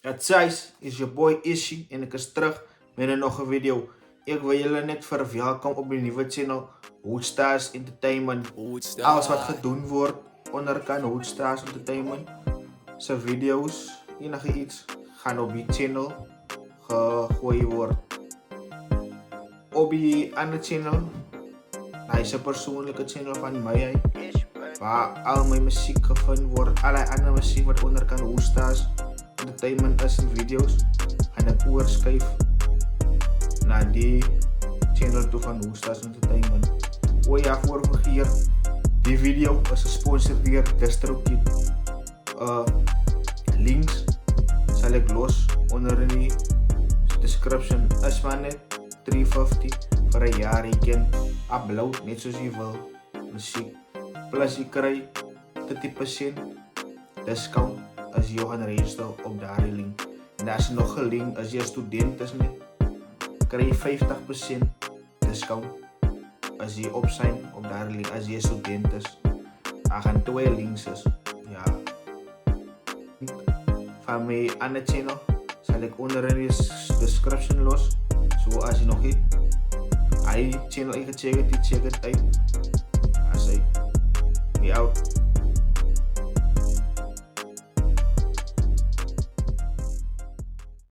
Het size is your boy Ishi en ik is terug met nog een video. Ik wil jullie net verwelkom op mijn nieuwe channel Hoedstars Entertainment. Alles wat gedaan wordt onder kan Hoedstars Entertainment. Zijn video's, enige iets, gaan op die channel gegooid worden. Op die andere channel, hij is een persoonlijke channel van mij. Waar al mijn muziek gevonden wordt, allerlei andere muziek wat onder kan Hoedstars Entertainment is in video's. En ik oorschrijf naar die channel toe van Hoedstars Entertainment. Oh ja, voor hier, die video is gesponsord door DistroKid. Links zal ik los onder in die description. Is maar net $350 voor een jaar. Je kan upload net zoals je wil muziek. Plus je krijgt 30% discount als je gaat registeren op die link. En als je nog een link, als je student is, krijg je 50% discount als je op zijn op die link. Als je student is, er gaan 2 links is. Ja. Van mijn andere channel zal ik onder in de description los. Zo als je nog niet die channel ingecheckt, die check het uit. Als je out.